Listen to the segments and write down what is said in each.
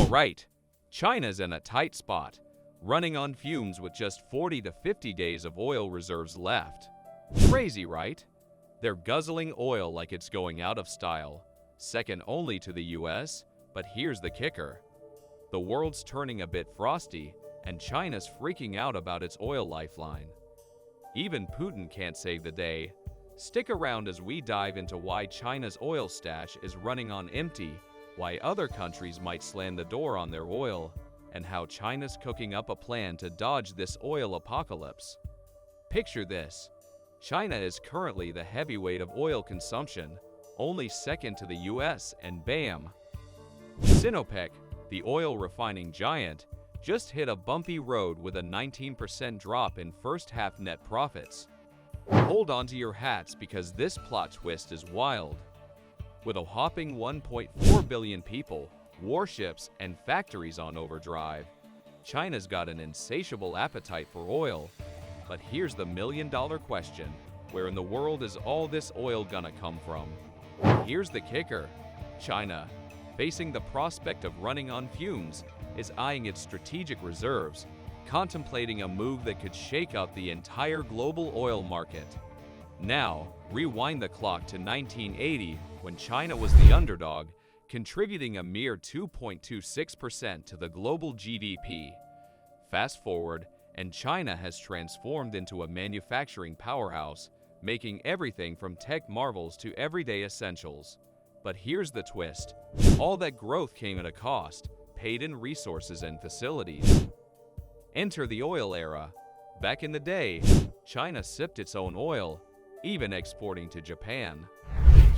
Right, China's in a tight spot, running on fumes with just 40 to 50 days of oil reserves left. Crazy, right? They're guzzling oil like it's going out of style, second only to the US, but here's the kicker. The world's turning a bit frosty, and China's freaking out about its oil lifeline. Even Putin can't save the day. Stick around as we dive into why China's oil stash is running on empty, why other countries might slam the door on their oil, and how China's cooking up a plan to dodge this oil apocalypse. Picture this. China is currently the heavyweight of oil consumption, only second to the US, and bam! Sinopec, the oil refining giant, just hit a bumpy road with a 19% drop in first-half net profits. Hold on to your hats because this plot twist is wild. With a whopping 1.4 billion people, warships, and factories on overdrive, China's got an insatiable appetite for oil. But here's the million-dollar question. Where in the world is all this oil gonna come from? Here's the kicker. China, facing the prospect of running on fumes, is eyeing its strategic reserves, contemplating a move that could shake up the entire global oil market. Now, rewind the clock to 1980, when China was the underdog, contributing a mere 2.26% to the global GDP. Fast forward, and China has transformed into a manufacturing powerhouse, making everything from tech marvels to everyday essentials. But here's the twist. All that growth came at a cost, paid in resources and facilities. Enter the oil era. Back in the day, China sipped its own oil, even exporting to Japan.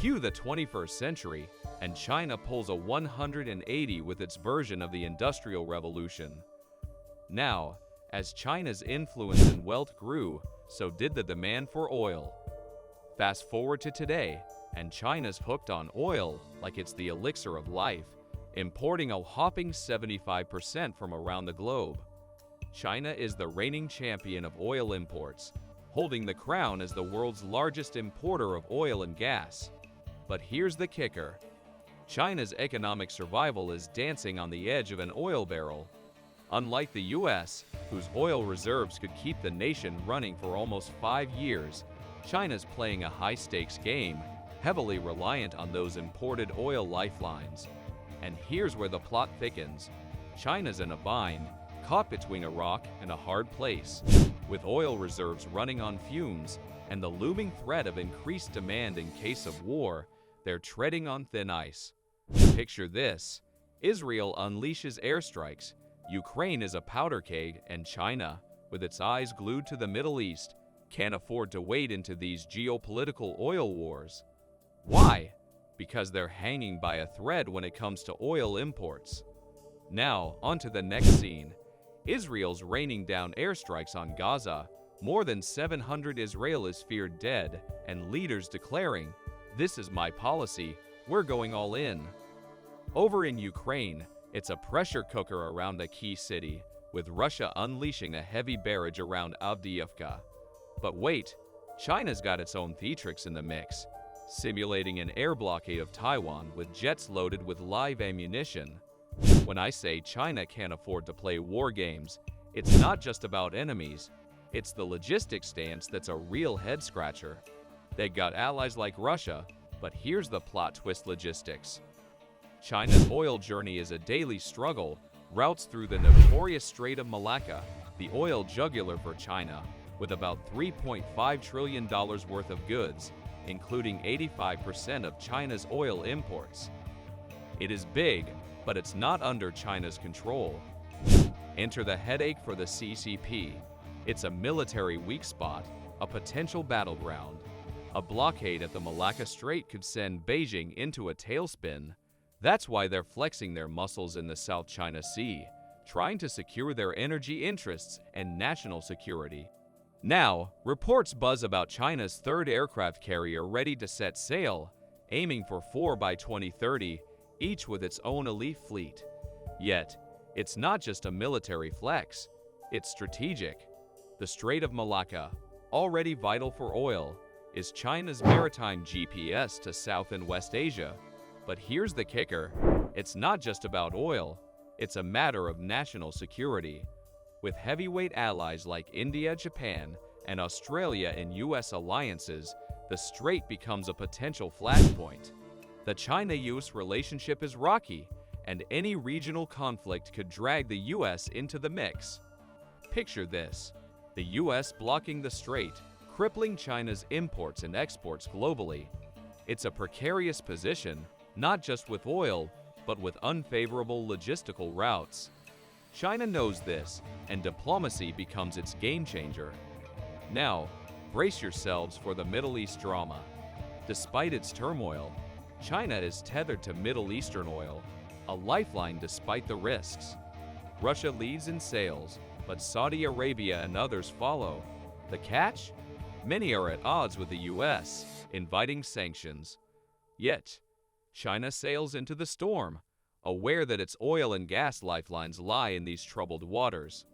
Cue the 21st century, and China pulls a 180 with its version of the Industrial Revolution. Now, as China's influence and wealth grew, so did the demand for oil. Fast forward to today, and China's hooked on oil like it's the elixir of life, importing a whopping 75% from around the globe. China is the reigning champion of oil imports, holding the crown as the world's largest importer of oil and gas. But here's the kicker. China's economic survival is dancing on the edge of an oil barrel. Unlike the US, whose oil reserves could keep the nation running for almost 5 years, China's playing a high-stakes game, heavily reliant on those imported oil lifelines. And here's where the plot thickens. China's in a bind, caught between a rock and a hard place. With oil reserves running on fumes and the looming threat of increased demand in case of war, they're treading on thin ice. Picture this. Israel unleashes airstrikes, Ukraine is a powder keg, and China, with its eyes glued to the Middle East, can't afford to wade into these geopolitical oil wars. Why? Because they're hanging by a thread when it comes to oil imports. Now, onto the next scene. Israel's raining down airstrikes on Gaza, more than 700 Israelis feared dead, and leaders declaring, "This is my policy, we're going all in." Over in Ukraine, it's a pressure cooker around a key city, with Russia unleashing a heavy barrage around Avdiivka. But wait, China's got its own theatrics in the mix, simulating an air blockade of Taiwan with jets loaded with live ammunition. When I say China can't afford to play war games, it's not just about enemies, it's the logistics stance that's a real head-scratcher. They got allies like Russia, but here's the plot twist logistics. China's oil journey is a daily struggle, routes through the notorious Strait of Malacca, the oil jugular for China, with about $3.5 trillion worth of goods, including 85% of China's oil imports. It is big, but it's not under China's control. Enter the headache for the CCP. It's a military weak spot, a potential battleground. A blockade at the Malacca Strait could send Beijing into a tailspin. That's why they're flexing their muscles in the South China Sea, trying to secure their energy interests and national security. Now, reports buzz about China's third aircraft carrier ready to set sail, aiming for 4 by 2030, each with its own elite fleet. Yet, it's not just a military flex, it's strategic. The Strait of Malacca, already vital for oil, is China's maritime GPS to South and West Asia. But here's the kicker, it's not just about oil. It's a matter of national security. With heavyweight allies like India, Japan, and Australia in U.S. alliances, the strait becomes a potential flashpoint. The China-US relationship is rocky, and any regional conflict could drag the U.S. into the mix. Picture this: the U.S. blocking the strait, crippling China's imports and exports globally. It's a precarious position, not just with oil, but with unfavorable logistical routes. China knows this, and diplomacy becomes its game changer. Now, brace yourselves for the Middle East drama. Despite its turmoil, China is tethered to Middle Eastern oil, a lifeline despite the risks. Russia leads in sales, but Saudi Arabia and others follow. The catch? Many are at odds with the U.S., inviting sanctions. Yet, China sails into the storm, aware that its oil and gas lifelines lie in these troubled waters.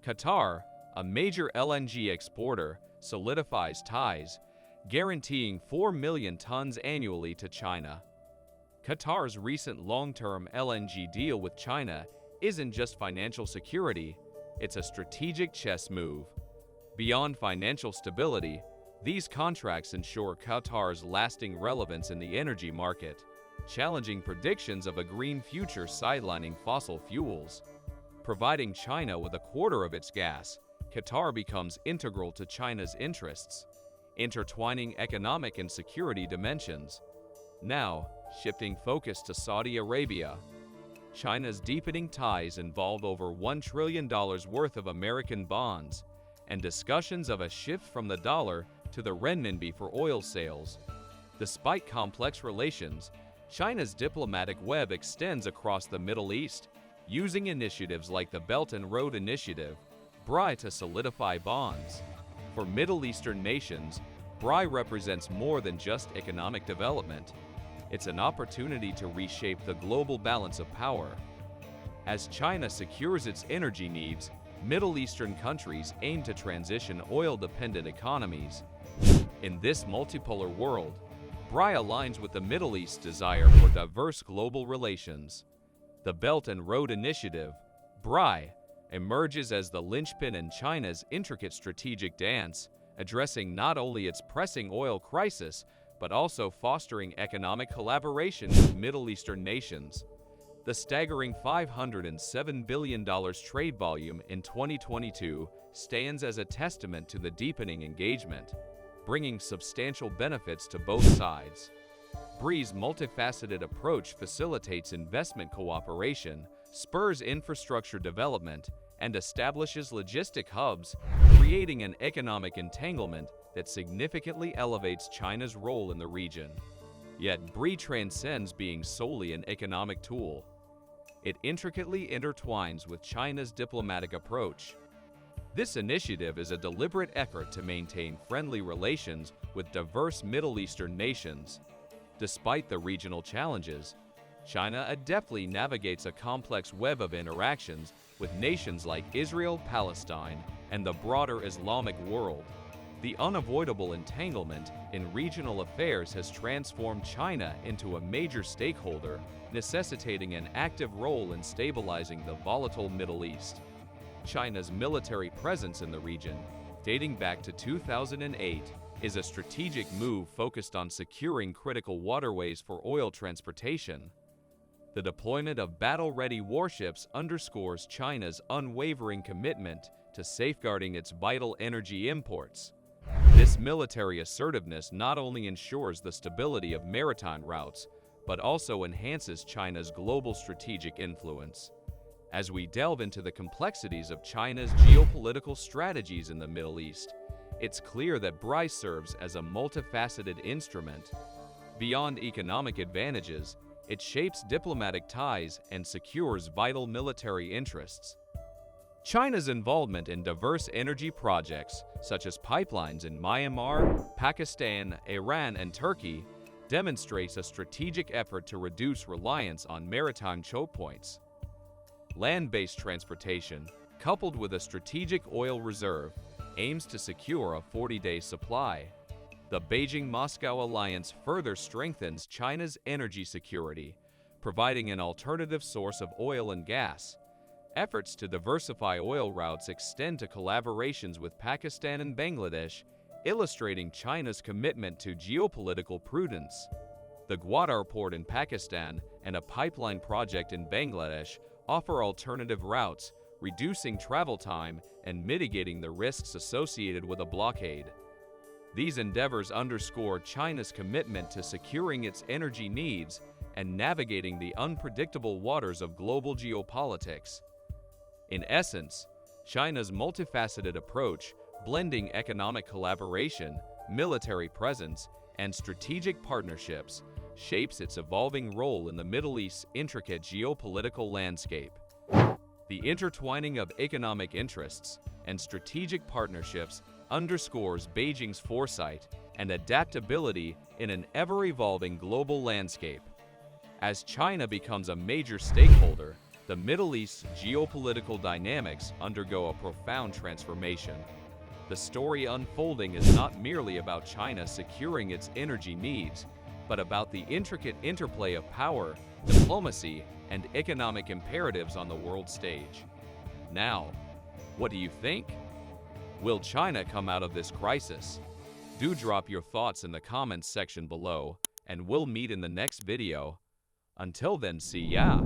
Qatar, a major LNG exporter, solidifies ties, guaranteeing 4 million tons annually to China. Qatar's recent long-term LNG deal with China isn't just financial security, it's a strategic chess move. Beyond financial stability, these contracts ensure Qatar's lasting relevance in the energy market, challenging predictions of a green future sidelining fossil fuels. Providing China with a quarter of its gas, Qatar becomes integral to China's interests, intertwining economic and security dimensions. Now, shifting focus to Saudi Arabia. China's deepening ties involve over $1 trillion worth of American bonds, and discussions of a shift from the dollar to the renminbi for oil sales. Despite complex relations, China's diplomatic web extends across the Middle East, using initiatives like the Belt and Road Initiative, BRI, to solidify bonds. For Middle Eastern nations, BRI represents more than just economic development. It's an opportunity to reshape the global balance of power. As China secures its energy needs, Middle Eastern countries aim to transition oil-dependent economies. In this multipolar world, BRI aligns with the Middle East's desire for diverse global relations. The Belt and Road Initiative, BRI, emerges as the linchpin in China's intricate strategic dance, addressing not only its pressing oil crisis, but also fostering economic collaboration with Middle Eastern nations. The staggering $507 billion trade volume in 2022 stands as a testament to the deepening engagement, bringing substantial benefits to both sides. BRI's multifaceted approach facilitates investment cooperation, spurs infrastructure development, and establishes logistic hubs, creating an economic entanglement that significantly elevates China's role in the region. Yet BRI transcends being solely an economic tool. It intricately intertwines with China's diplomatic approach. This initiative is a deliberate effort to maintain friendly relations with diverse Middle Eastern nations. Despite the regional challenges, China adeptly navigates a complex web of interactions with nations like Israel, Palestine, and the broader Islamic world. The unavoidable entanglement in regional affairs has transformed China into a major stakeholder, necessitating an active role in stabilizing the volatile Middle East. China's military presence in the region, dating back to 2008, is a strategic move focused on securing critical waterways for oil transportation. The deployment of battle-ready warships underscores China's unwavering commitment to safeguarding its vital energy imports. This military assertiveness not only ensures the stability of maritime routes, but also enhances China's global strategic influence. As we delve into the complexities of China's geopolitical strategies in the Middle East, it's clear that BRI serves as a multifaceted instrument. Beyond economic advantages, it shapes diplomatic ties and secures vital military interests. China's involvement in diverse energy projects, such as pipelines in Myanmar, Pakistan, Iran, and Turkey, demonstrates a strategic effort to reduce reliance on maritime choke points. Land-based transportation, coupled with a strategic oil reserve, aims to secure a 40-day supply. The Beijing-Moscow alliance further strengthens China's energy security, providing an alternative source of oil and gas. Efforts to diversify oil routes extend to collaborations with Pakistan and Bangladesh, illustrating China's commitment to geopolitical prudence. The Gwadar port in Pakistan and a pipeline project in Bangladesh offer alternative routes, reducing travel time and mitigating the risks associated with a blockade. These endeavors underscore China's commitment to securing its energy needs and navigating the unpredictable waters of global geopolitics. In essence, China's multifaceted approach, blending economic collaboration, military presence, and strategic partnerships, shapes its evolving role in the Middle East's intricate geopolitical landscape. The intertwining of economic interests and strategic partnerships underscores Beijing's foresight and adaptability in an ever-evolving global landscape. As China becomes a major stakeholder, the Middle East's geopolitical dynamics undergo a profound transformation. The story unfolding is not merely about China securing its energy needs, but about the intricate interplay of power, diplomacy, and economic imperatives on the world stage. Now, what do you think? Will China come out of this crisis? Do drop your thoughts in the comments section below, and we'll meet in the next video. Until then, see ya!